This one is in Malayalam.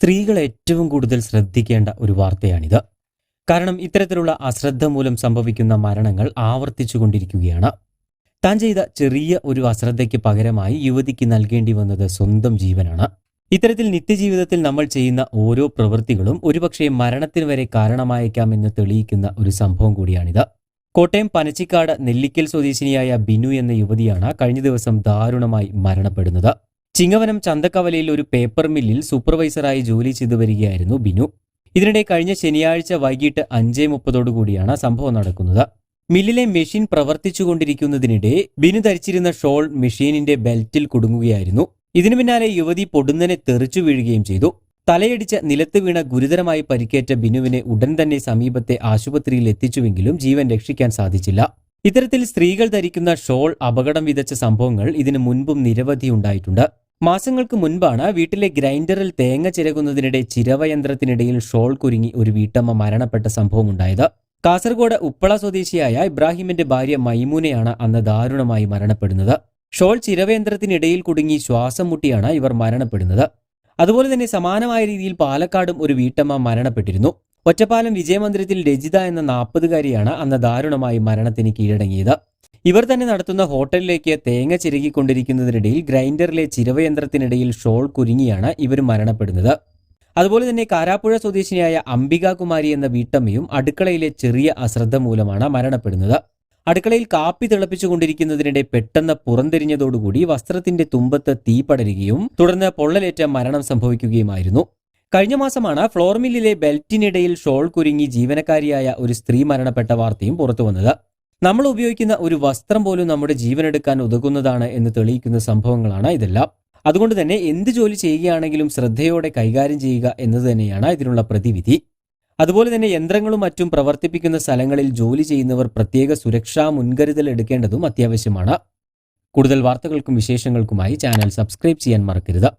സ്ത്രീകൾ ഏറ്റവും കൂടുതൽ ശ്രദ്ധിക്കേണ്ട ഒരു വാർത്തയാണിത്. കാരണം ഇത്തരത്തിലുള്ള അശ്രദ്ധ മൂലം സംഭവിക്കുന്ന മരണങ്ങൾ ആവർത്തിച്ചുകൊണ്ടിരിക്കുകയാണ്. താൻ ചെയ്ത ചെറിയ ഒരു അശ്രദ്ധയ്ക്ക് പകരമായി യുവതിക്ക് നൽകേണ്ടി വന്നത് സ്വന്തം ജീവനാണ്. ഇത്തരത്തിൽ നിത്യജീവിതത്തിൽ നമ്മൾ ചെയ്യുന്ന ഓരോ പ്രവൃത്തികളും ഒരുപക്ഷെ മരണത്തിന് വരെ കാരണമായേക്കാമെന്ന് തെളിയിക്കുന്ന ഒരു സംഭവം കൂടിയാണിത്. കോട്ടയം പനച്ചിക്കാട് നെല്ലിക്കൽ സ്വദേശിനിയായ ബിനു എന്ന യുവതിയാണ് കഴിഞ്ഞ ദിവസം ദാരുണമായി മരണപ്പെടുന്നത്. ചിങ്ങവനം ചന്തക്കവലയിൽ ഒരു പേപ്പർ മില്ലിൽ സൂപ്പർവൈസറായി ജോലി ചെയ്തു വരികയായിരുന്നു ബിനു. ഇതിനിടെ കഴിഞ്ഞ ശനിയാഴ്ച വൈകിട്ട് 5:30 സംഭവം നടക്കുന്നത്. മില്ലിലെ മെഷീൻ പ്രവർത്തിച്ചുകൊണ്ടിരിക്കുന്നതിനിടെ ബിനു ധരിച്ചിരുന്ന ഷോൾ മെഷീനിന്റെ ബെൽറ്റിൽ കുടുങ്ങുകയായിരുന്നു. ഇതിനു പിന്നാലെ യുവതി പൊടുന്നനെ തെറിച്ചു വീഴുകയും ചെയ്തു. തലയടിച്ച് നിലത്ത് വീണ ഗുരുതരമായി പരിക്കേറ്റ ബിനുവിനെ ഉടൻ തന്നെ സമീപത്തെ ആശുപത്രിയിൽ എത്തിച്ചുവെങ്കിലും ജീവൻ രക്ഷിക്കാൻ സാധിച്ചില്ല. ഇത്തരത്തിൽ സ്ത്രീകൾ ധരിക്കുന്ന ഷോൾ അപകടം വിതച്ച സംഭവങ്ങൾ ഇതിനു മുൻപും നിരവധി ഉണ്ടായിട്ടുണ്ട്. മാസങ്ങൾക്ക് മുൻപാണ് വീട്ടിലെ ഗ്രൈൻഡറിൽ തേങ്ങ ചിരകുന്നതിനിടെ ചിരവയന്ത്രത്തിനിടയിൽ ഷോൾ കുരുങ്ങി ഒരു വീട്ടമ്മ മരണപ്പെട്ട സംഭവമുണ്ടായത്. കാസർഗോഡ് ഉപ്പള സ്വദേശിയായ ഇബ്രാഹിമിന്റെ ഭാര്യ മൈമൂനയാണ് അന്ന് ദാരുണമായി മരണപ്പെടുന്നത്. ഷോൾ ചിരവയന്ത്രത്തിനിടയിൽ കുടുങ്ങി ശ്വാസം മുട്ടിയാണ് ഇവർ മരണപ്പെടുന്നത്. അതുപോലെ തന്നെ സമാനമായ രീതിയിൽ പാലക്കാടും ഒരു വീട്ടമ്മ മരണപ്പെട്ടിരുന്നു. ഒറ്റപ്പാലം വിജയമന്ദിരത്തിൽ രജിത എന്ന 40-കാരിയാണ് അന്ന് ദാരുണമായി മരണത്തിന് കീഴടങ്ങിയത്. ഇവർ തന്നെ നടത്തുന്ന ഹോട്ടലിലേക്ക് തേങ്ങ ചിരകിക്കൊണ്ടിരിക്കുന്നതിനിടയിൽ ഗ്രൈൻഡറിലെ ചിരവയന്ത്രത്തിനിടയിൽ ഷോൾ കുരുങ്ങിയാണ് ഇവർ മരണപ്പെടുന്നത്. അതുപോലെ തന്നെ കാരാപ്പുഴ സ്വദേശിനിയായ അംബികാകുമാരി എന്ന വീട്ടമ്മയും അടുക്കളയിലെ ചെറിയ അശ്രദ്ധ മൂലമാണ് മരണപ്പെടുന്നത്. അടുക്കളയിൽ കാപ്പി തിളപ്പിച്ചുകൊണ്ടിരിക്കുന്നതിനിടെ പെട്ടെന്ന് പുറംതിരിഞ്ഞതോടുകൂടി വസ്ത്രത്തിന്റെ തുമ്പത്ത് തീ പടരുകയും തുടർന്ന് പൊള്ളലേറ്റ മരണം സംഭവിക്കുകയുമായിരുന്നു. കഴിഞ്ഞ മാസമാണ് ഫ്ലോർ മില്ലിലെ ബെൽറ്റിനിടയിൽ ഷോൾ കുരുങ്ങി ജീവനക്കാരിയായ ഒരു സ്ത്രീ മരണപ്പെട്ട വാർത്തയും പുറത്തുവന്നത്. നമ്മൾ ഉപയോഗിക്കുന്ന ഒരു വസ്ത്രം പോലും നമ്മുടെ ജീവനെടുക്കാൻ ഉതകുന്നതാണ് എന്ന് തെളിയിക്കുന്ന സംഭവങ്ങളാണ് ഇതെല്ലാം. അതുകൊണ്ട് തന്നെ എന്ത് ജോലി ചെയ്യുകയാണെങ്കിലും ശ്രദ്ധയോടെ കൈകാര്യം ചെയ്യുക എന്നത് തന്നെയാണ് ഇതിനുള്ള പ്രതിവിധി. അതുപോലെ തന്നെ യന്ത്രങ്ങളും മറ്റും പ്രവർത്തിപ്പിക്കുന്ന സ്ഥലങ്ങളിൽ ജോലി ചെയ്യുന്നവർ പ്രത്യേക സുരക്ഷാ മുൻകരുതൽ എടുക്കേണ്ടതും അത്യാവശ്യമാണ്. കൂടുതൽ വാർത്തകൾക്കും വിശേഷങ്ങൾക്കുമായി ചാനൽ സബ്സ്ക്രൈബ് ചെയ്യാൻ മറക്കരുത്.